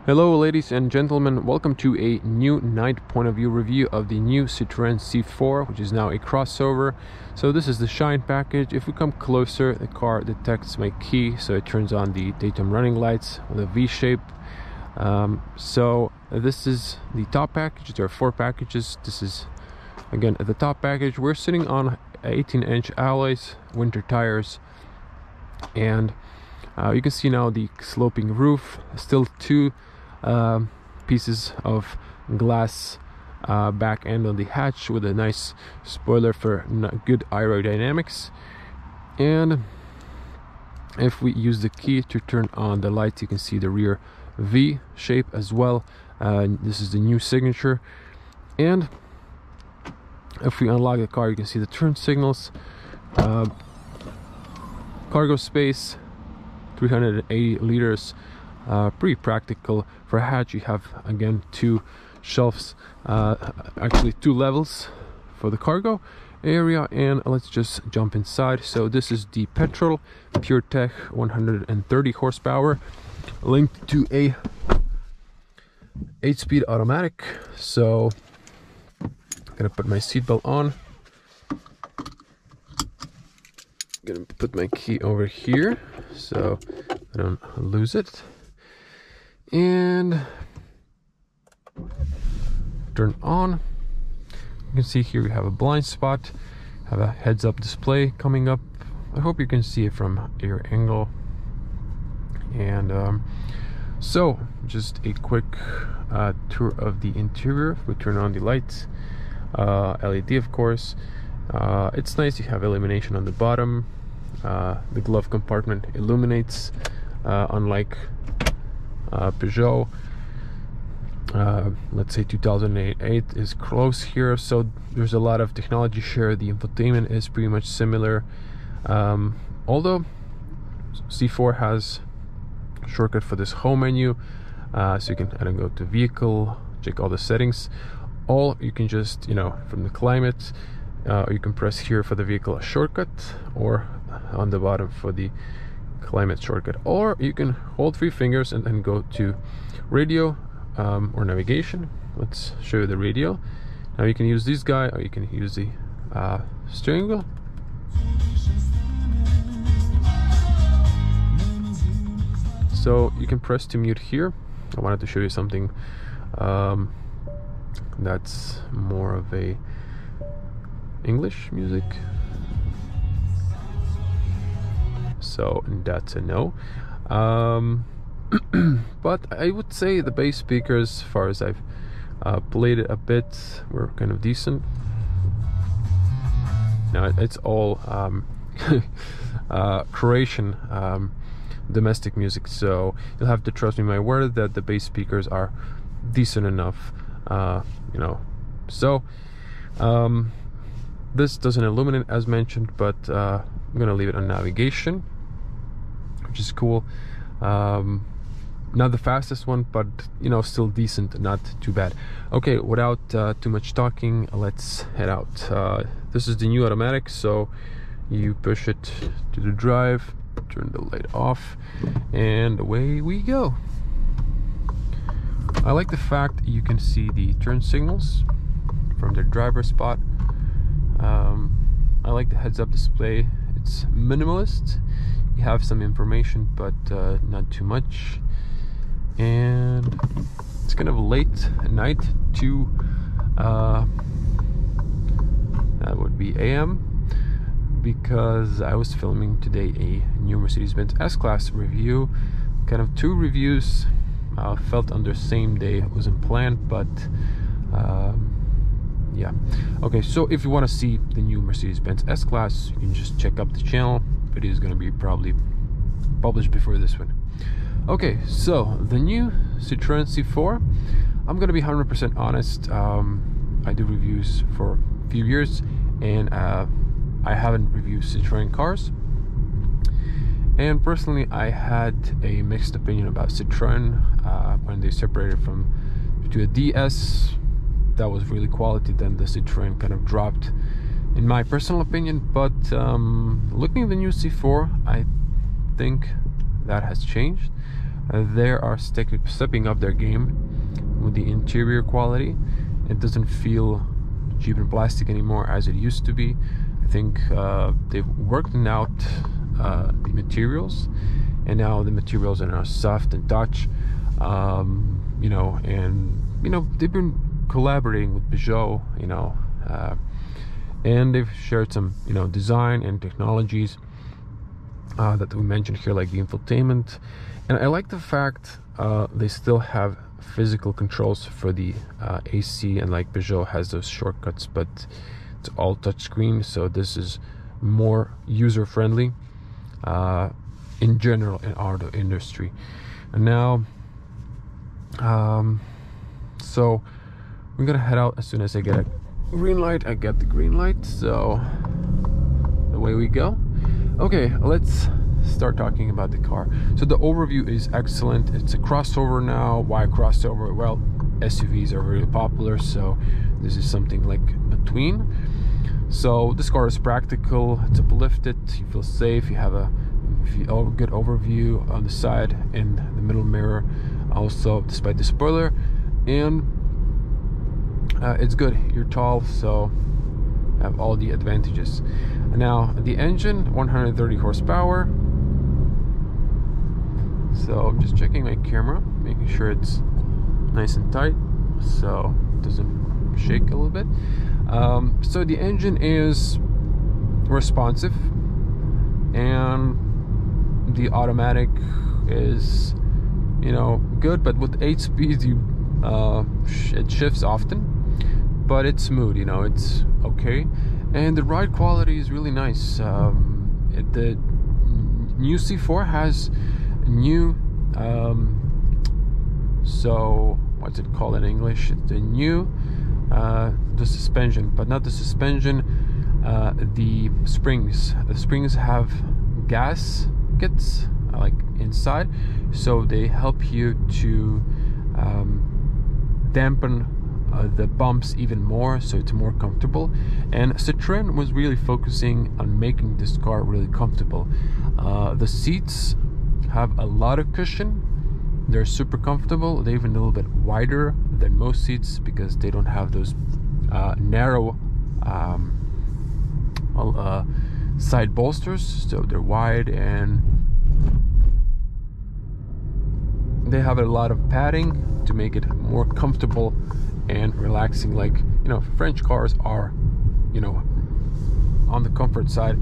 Hello ladies and gentlemen, welcome to a new night point of view review of the new Citroen C4, which is now a crossover. So this is the shine package. If we come closer, the car detects my key, so it turns on the daytime running lights with a V shape. So this is the top package. There are 4 packages. This is again the top package. We're sitting on 18-inch alloys, winter tires, and you can see now the sloping roof. Still 2 pieces of glass back end on the hatch with a nice spoiler for good aerodynamics. And if we use the key to turn on the lights, you can see the rear V shape as well. This is the new signature. And if we unlock the car, you can see the turn signals, cargo space, 380 liters. Pretty practical. For a hatch, you have again 2 shelves, actually 2 levels for the cargo area. And let's just jump inside. So this is the Petrol PureTech 130 horsepower linked to a 8-speed automatic. So I'm gonna put my seatbelt on, gonna put my key over here so I don't lose it, and turn on. You can see here we have a blind spot, have a heads-up display coming up. I hope you can see it from your angle. And so just a quick tour of the interior. We turn on the lights, LED of course. It's nice, you have illumination on the bottom. The glove compartment illuminates, unlike Peugeot. Let's say 2008 is close here, so there's a lot of technology share. The infotainment is pretty much similar, although C4 has a shortcut for this home menu, so you can go to vehicle, check all the settings, or you can just, from the climate, you can press here for the vehicle shortcut, or on the bottom for the climate shortcut, or you can hold 3 fingers and then go to radio or navigation. Let's show you the radio. Now you can use this guy, or you can use the steering wheel. So you can press to mute here. I wanted to show you something that's more of a English music, so that's a no. But I would say the bass speakers, as far as I've played it a bit, were kind of decent. Now it's all Croatian domestic music, so you'll have to trust me my word that the bass speakers are decent enough. So this doesn't illuminate as mentioned, but I'm gonna leave it on navigation, which is cool. Not the fastest one, but still decent, not too bad. Okay, without too much talking, let's head out. This is the new automatic, so you push it to the drive, turn the light off, and away we go. I like the fact you can see the turn signals from the driver spot. I like the heads-up display. It's minimalist. You have some information, but not too much. And it's kind of late at night, that would be AM, because I was filming today a new Mercedes-Benz S-Class review. Kind of 2 reviews felt on the same day. It wasn't planned, but yeah. Okay, so if you want to see the new Mercedes-Benz S-Class, you can just check up the channel. Video is going to be probably published before this one. Okay, so the new Citroen C4, I'm going to be 100% honest. I do reviews for a few years, and I haven't reviewed Citroen cars. And personally, I had a mixed opinion about Citroen when they separated to a DS. That was really quality. Then the Citroen kind of dropped, in my personal opinion. But looking at the new C4, I think that has changed. they are stepping up their game with the interior quality. It doesn't feel cheap and plastic anymore as it used to be. I think they've worked out the materials, and now the materials are now soft and touch. You know, and you know, they've been collaborating with Peugeot, you know, and they've shared some, you know, design and technologies that we mentioned here, like the infotainment. And I like the fact they still have physical controls for the AC, and like Peugeot has those shortcuts, but it's all touchscreen, so this is more user-friendly in general in auto industry. And now so we're gonna head out as soon as I get a green light. I get the green light, so away we go. Okay, let's start talking about the car. So the overview is excellent. It's a crossover now. Why crossover? Well, SUVs are really popular, so this is something like between. So this car is practical, it's uplifted, you feel safe, you have a good overview on the side and the middle mirror also, despite the spoiler, and it's good. You're tall, so have all the advantages. Now the engine, 130 horsepower. So I'm just checking my camera, making sure it's nice and tight so it doesn't shake a little bit. So the engine is responsive, and the automatic is, you know, good, but with 8 speeds it shifts often, but it's smooth, you know, it's okay. And the ride quality is really nice. The new C4 has new so what's it called in English? The new the suspension, but not the suspension, the springs. The springs have gaskets like inside, so they help you to dampen the bumps even more, so it's more comfortable. And Citroen was really focusing on making this car really comfortable. The seats have a lot of cushion, they're super comfortable. They're even a little bit wider than most seats because they don't have those narrow side bolsters, so they're wide, and they have a lot of padding to make it more comfortable and relaxing. Like, you know, French cars are, you know, on the comfort side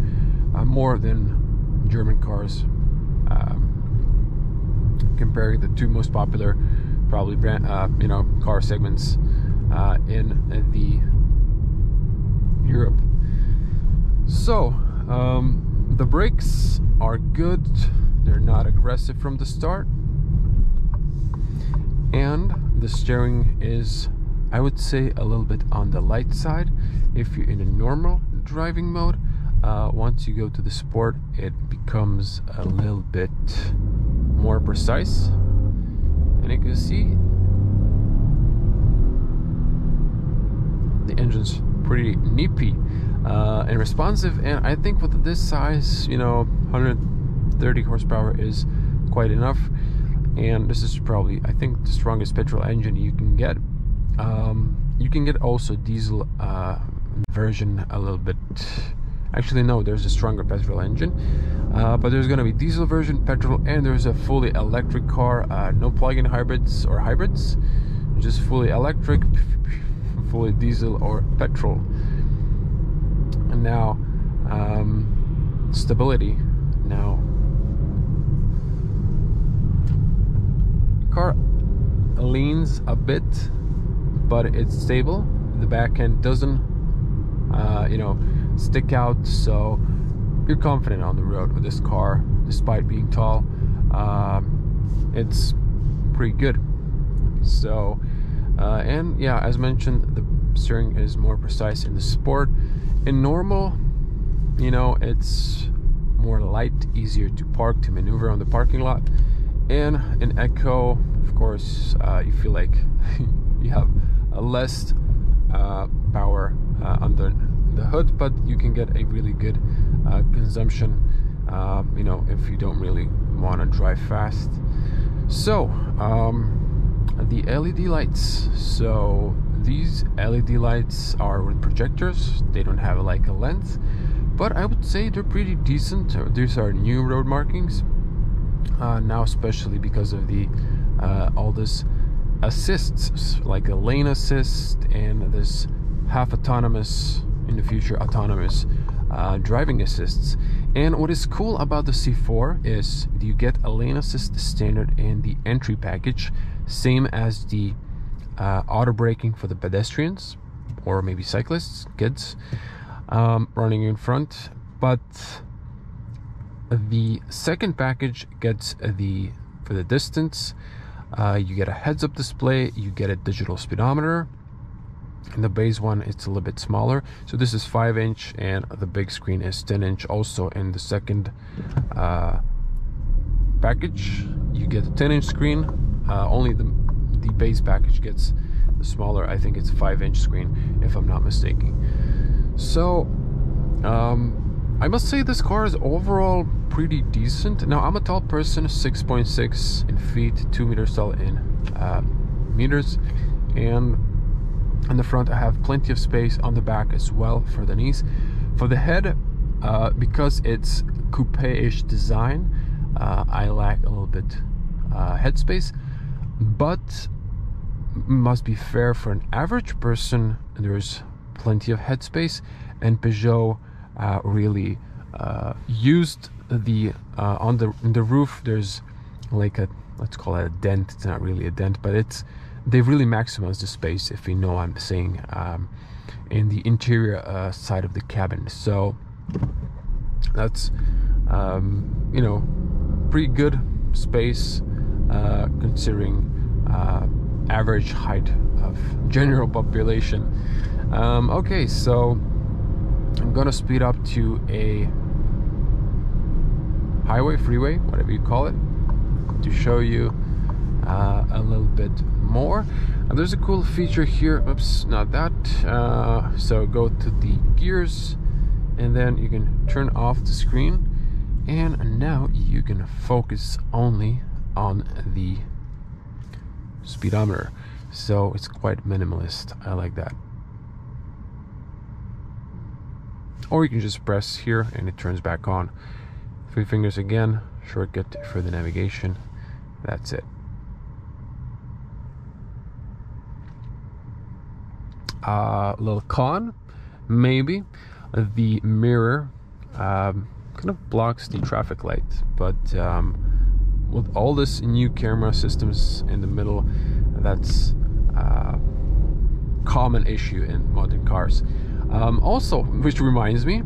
more than German cars, comparing the two most popular probably brand you know, car segments in the Europe. So the brakes are good, they're not aggressive from the start, and the steering is, I would say, a little bit on the light side if you're in a normal driving mode. Once you go to the sport, it becomes a little bit more precise, and you can see the engine's pretty nippy and responsive. And I think with this size, you know, 130 horsepower is quite enough. And this is probably, I think, the strongest petrol engine you can get. You can get also diesel version a little bit. Actually, no, there's a stronger petrol engine, but there's going to be diesel version, petrol, and there's a fully electric car. No plug-in hybrids or hybrids, just fully electric, fully diesel or petrol. And now stability. Now car leans a bit, but it's stable. The back end doesn't you know, stick out, so you're confident on the road with this car despite being tall. It's pretty good. So and yeah, as mentioned, the steering is more precise in the sport. In normal, you know, it's more light, easier to park, to maneuver on the parking lot. And in Eco, of course, you feel like you have a less power under the hood, but you can get a really good consumption, you know, if you don't really want to drive fast. So the LED lights. So these LED lights are with projectors. They don't have like a lens, but I would say they're pretty decent. These are new road markings now, especially because of the all this assists, like a lane assist and this half autonomous, in the future autonomous driving assists. And what is cool about the C4 is you get a lane assist standard in the entry package, same as the auto braking for the pedestrians or maybe cyclists, kids running in front. But the second package gets for the distance, you get a heads-up display, you get a digital speedometer. In the base one, it's a little bit smaller. So this is 5-inch, and the big screen is 10-inch. Also in the second package, you get a 10-inch screen. Only the base package gets the smaller, I think it's a 5-inch screen, if I'm not mistaken. So I must say this car is overall pretty decent. Now, I'm a tall person, 6.6 in feet, 2 meters tall in meters, and in the front I have plenty of space. On the back as well for the knees. For the head, because it's coupe-ish design, I lack a little bit headspace, but must be fair, for an average person there's plenty of headspace, and Peugeot really used the on the roof. There's like a, let's call it a dent. It's not really a dent, but they've really maximized the space, if you know what I'm saying, in the interior side of the cabin. So that's you know, pretty good space considering average height of general population. Okay, so I'm gonna speed up to a highway, freeway, whatever you call it, to show you a little bit more. There's a cool feature here. Oops, not that. So go to the gears, and then you can turn off the screen, and now you can focus only on the speedometer. So it's quite minimalist. I like that. Or you can just press here and it turns back on. 3 fingers again, shortcut for the navigation. That's it. Little con, maybe the mirror kind of blocks the traffic light, but with all this new camera systems in the middle, that's a common issue in modern cars. Also, which reminds me,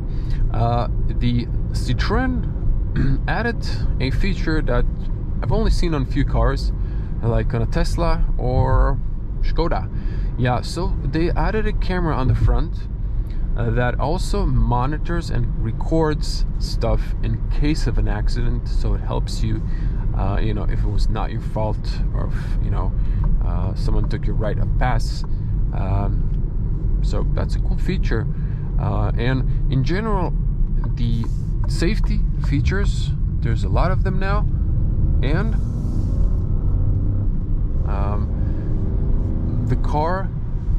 the Citroen added a feature that I've only seen on a few cars, like on a Tesla or Skoda. Yeah, so they added a camera on the front that also monitors and records stuff in case of an accident. So it helps you, you know, if it was not your fault, or if, you know, someone took your right of pass. So that's a cool feature. And in general, the safety features, there's a lot of them now, and the car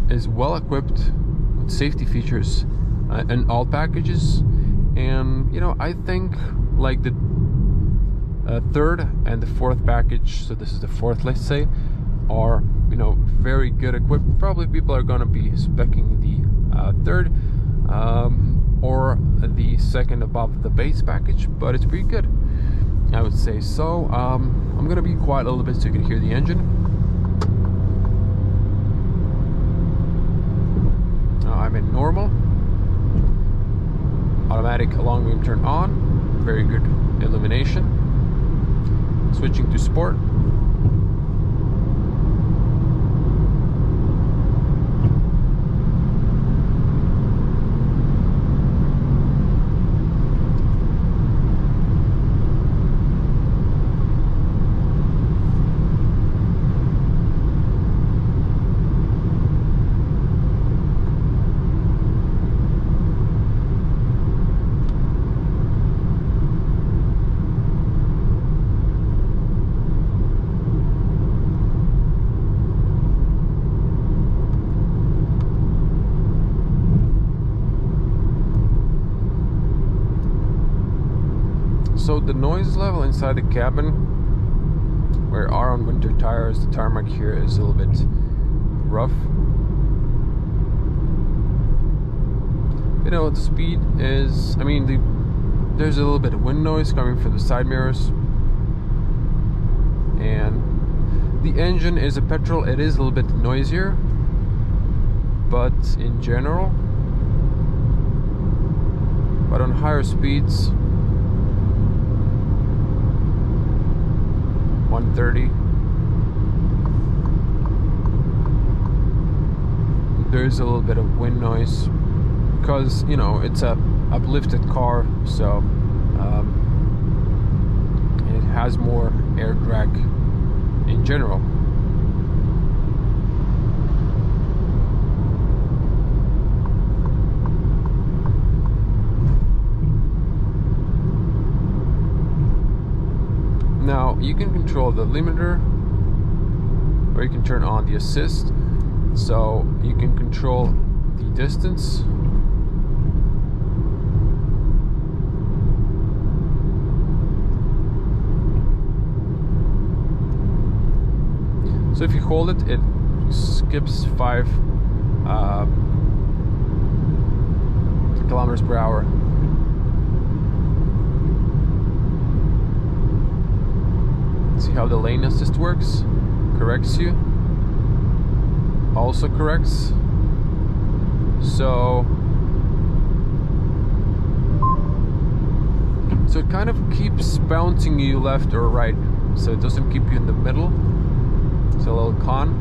is well equipped with safety features in all packages. And you know, I think like the third and the fourth package, so this is the fourth, let's say, are, you know, very good equipped. Probably people are going to be speccing the third or the second above the base package, but it's pretty good, I would say. So I'm going to be quiet a little bit so you can hear the engine. I'm in normal. Automatic long beam turn on. Very good illumination. Switching to sport. the noise level inside the cabin, where are on winter tires, the tarmac here is a little bit rough. You know, the speed is, I mean, there's a little bit of wind noise coming from the side mirrors. And the engine is a petrol, it is a little bit noisier, but in general, but on higher speeds, 130, there's a little bit of wind noise because, you know, it's a uplifted car, so it has more air drag in general. Now you can control the limiter, or you can turn on the assist, so you can control the distance. So if you hold it, it skips 5 kilometers per hour. See how the lane assist works? Corrects you. Also corrects. So it kind of keeps bouncing you left or right, so it doesn't keep you in the middle. It's a little con.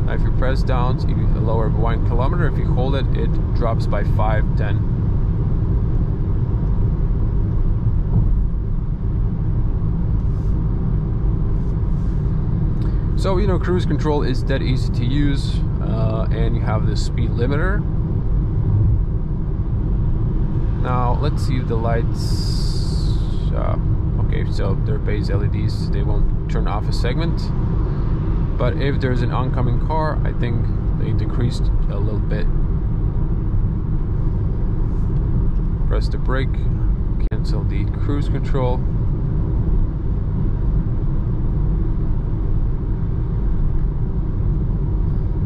Now if you press down, you lower by 1 kilometer. If you hold it, it drops by 5, 10. So, you know, cruise control is dead easy to use, and you have the speed limiter. Now, let's see if the lights, okay, so they're base LEDs, they won't turn off a segment. But if there's an oncoming car, I think they decreased a little bit. Press the brake, cancel the cruise control.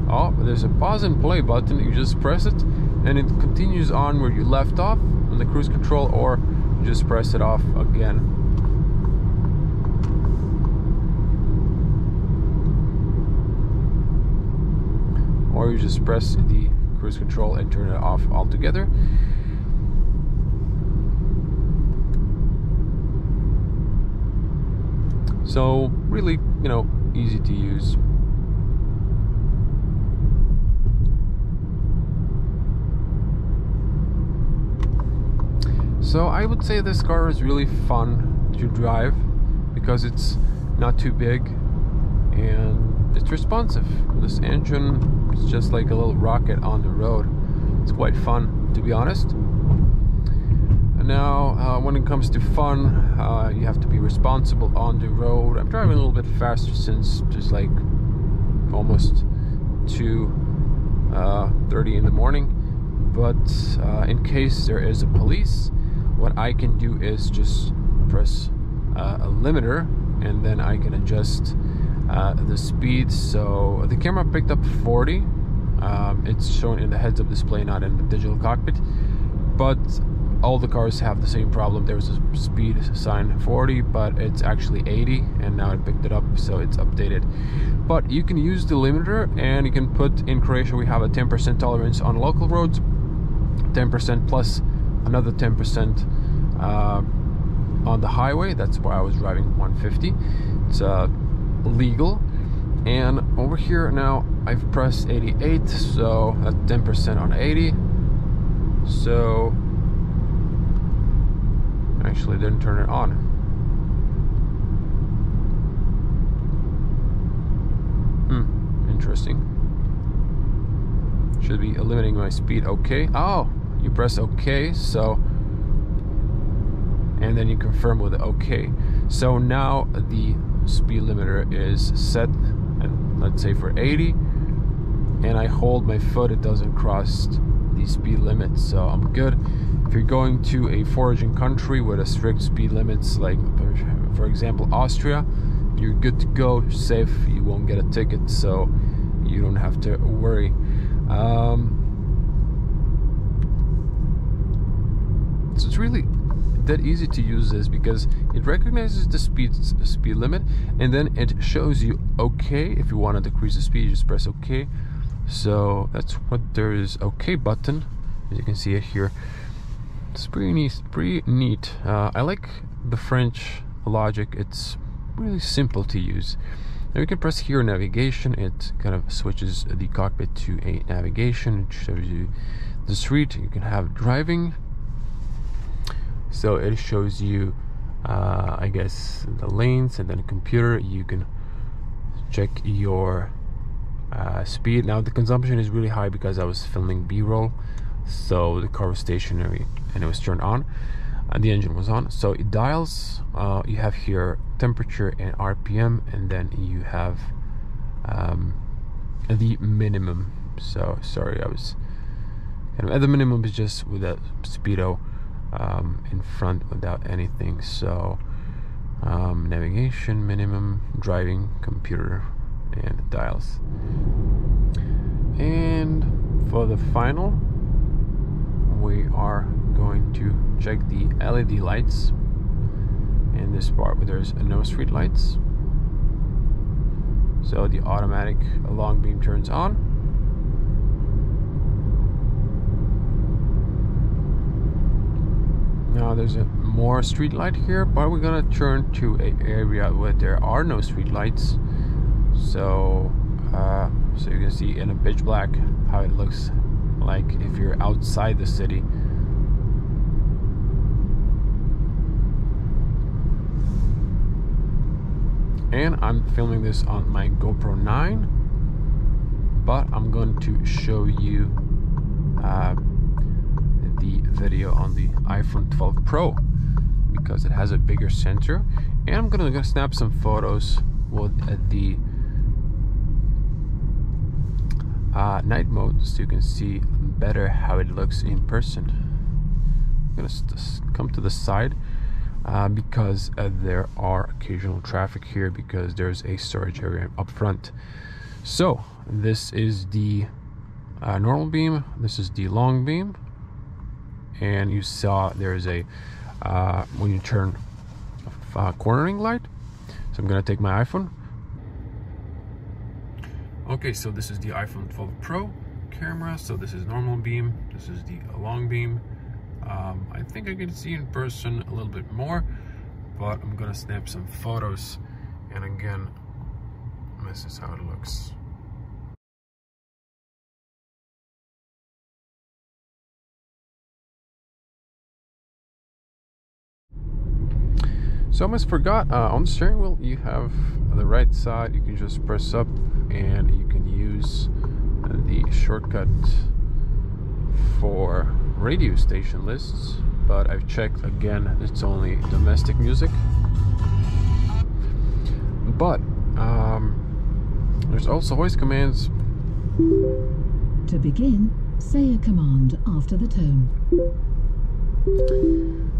Oh, there's a pause and play button. You just press it and it continues on where you left off on the cruise control, or you just press it off again. Or you just press the cruise control and turn it off altogether. So really, you know, easy to use. So I would say this car is really fun to drive because it's not too big and it's responsive. This engine is just like a little rocket on the road. It's quite fun, to be honest. And now when it comes to fun, you have to be responsible on the road. I'm driving a little bit faster since just like almost 2:30 in the morning, but in case there is a police, what I can do is just press a limiter, and then I can adjust the speed. So the camera picked up 40. It's shown in the heads-up display, not in the digital cockpit. But all the cars have the same problem. There's a speed sign 40, but it's actually 80, and now it picked it up, so it's updated. But you can use the limiter, and you can put, in Croatia we have a 10% tolerance on local roads, 10% plus another 10% on the highway. That's why I was driving 150. It's legal. And over here now I've pressed 88, so that's 10% on 80. So actually didn't turn it on. Interesting. Should be limiting my speed. Okay. Oh, you press OK, so, and then you confirm with OK. So now the speed limiter is set, and let's say for 80, and I hold my foot, it doesn't cross the speed limit, so I'm good. If you're going to a foreign country with a strict speed limits, like for example Austria, you're good to go, you're safe, you won't get a ticket, so you don't have to worry. So it's really that easy to use this, because it recognizes the speed limit, and then it shows you okay. If you want to decrease the speed, you just press OK. So that's what there is. OK button, as you can see it here. It's pretty neat. I like the French logic. It's really simple to use. Now you can press here navigation. It kind of switches the cockpit to a navigation. It shows you the street. You can have driving. So it shows you, I guess, the lanes, and then computer, you can check your speed. Now the consumption is really high because I was filming B-roll, so the car was stationary and it was turned on, and the engine was on. So it dials, you have here temperature and RPM, and then you have the minimum. So sorry, I was kind of at the minimum is just with a speedo in front without anything. So navigation, minimum, driving, computer, and dials. And for the final, we are going to check the LED lights. In this part where there's no street lights, so the automatic long beam turns on. Now there's a more street light here, but we're gonna turn to an area where there are no street lights. So so you can see in a pitch black how it looks like if you're outside the city. And I'm filming this on my GoPro 9, but I'm going to show you the video on the iPhone 12 Pro, because it has a bigger sensor. And I'm gonna snap some photos with the night mode, so you can see better how it looks in person. I'm gonna come to the side because there are occasional traffic here, because there's a storage area up front. So this is the normal beam, this is the long beam, and you saw there's a when you turn cornering light. So I'm gonna take my iPhone. Okay, so this is the iPhone 12 Pro camera. So this is normal beam, this is the long beam. I think I can see in person a little bit more, but I'm gonna snap some photos, and again, this is how it looks. So I almost forgot, on the steering wheel you have the right side, you can just press up and you can use the shortcut for radio station lists, but I've checked again, it's only domestic music. But there's also voice commands. To begin, say a command after the tone.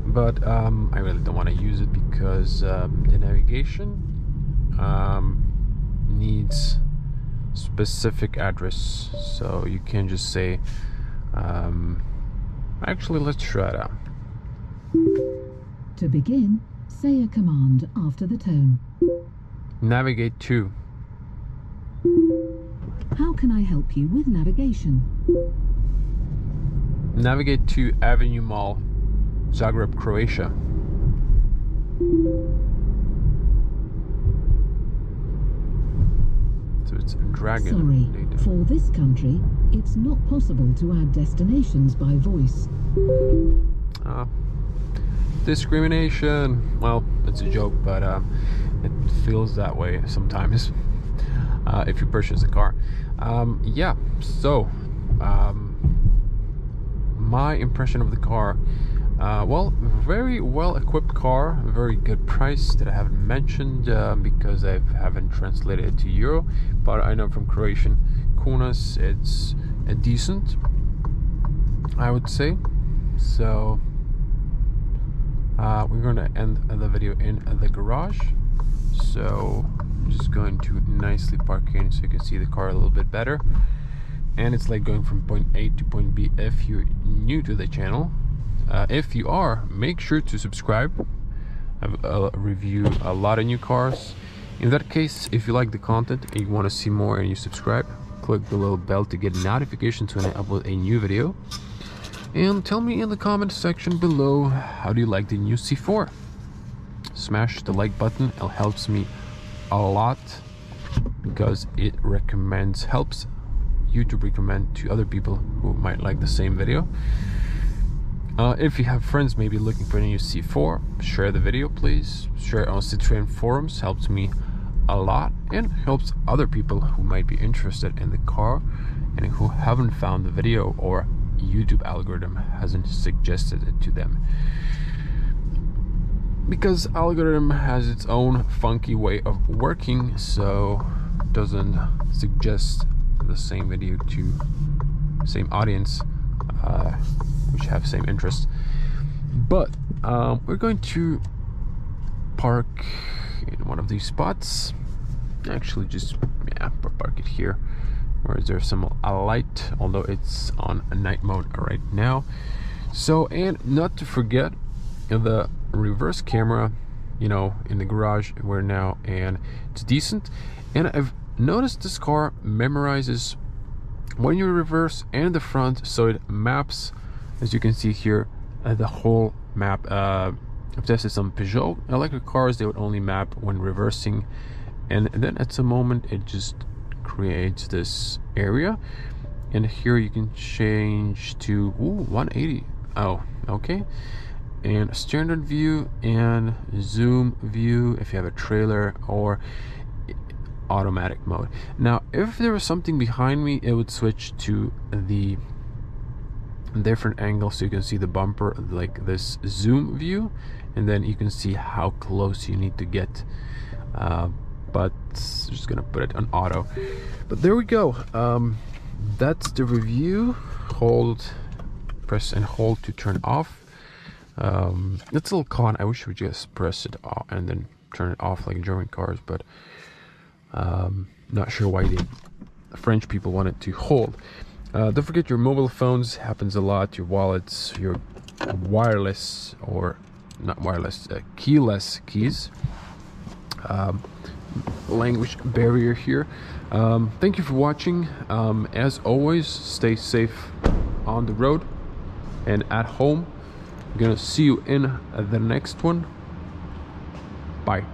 But I really don't want to use it because the navigation needs specific address, so you can't just say actually, let's try it out. To begin, say a command after the tone. Navigate to. How can I help you with navigation? Navigate to Avenue Mall, Zagreb, Croatia. So it's Dragon. Sorry, for this country, it's not possible to add destinations by voice. Discrimination. Well, it's a joke, but it feels that way sometimes if you purchase a car. Yeah, so my impression of the car, well, very well equipped car, very good price that I haven't mentioned because I haven't translated it to euro, but I know from Croatian kunas it's decent, I would say. So we're going to end the video in the garage. So I'm just going to nicely park in so you can see the car a little bit better. And it's like going from point A to point B if you're new to the channel. If you are, make sure to subscribe. I review a lot of new cars. In that case, if you like the content and you want to see more and you subscribe, click the little bell to get notifications when I upload a new video. And tell me in the comment section below, how do you like the new C4? Smash the like button, it helps me a lot because it helps YouTube recommend to other people who might like the same video. If you have friends maybe looking for a new C4, share the video please. Share it on Citroen forums, helps me a lot and helps other people who might be interested in the car and who haven't found the video or YouTube algorithm hasn't suggested it to them. Because algorithm has its own funky way of working, so it doesn't suggest the same video to same audience which have same interests. But we're going to park in one of these spots. Actually just park it here where there's some light, although it's on night mode right now. So, and not to forget the reverse camera, you know, in the garage we're now, and it's decent. And I've noticed this car memorizes when you reverse and the front, so it maps, as you can see here, the whole map. I've tested some Peugeot electric cars, they would only map when reversing, and then at some moment it just creates this area. And here you can change to 180. Oh, okay. And standard view and zoom view if you have a trailer, or automatic mode. Now if there was something behind me, it would switch to the different angle, so you can see the bumper, like this zoom view, and then you can see how close you need to get. But I'm just gonna put it on auto. But there we go. That's the review. Press and hold to turn off. That's a little con. I wish we just press it off and then turn it off like German cars, but not sure why the French people wanted to hold. Don't forget your mobile phones, happens a lot, your wallets, your wireless, or not wireless, keyless keys. Language barrier here. Thank you for watching. As always, stay safe on the road and at home. I'm gonna see you in the next one. Bye.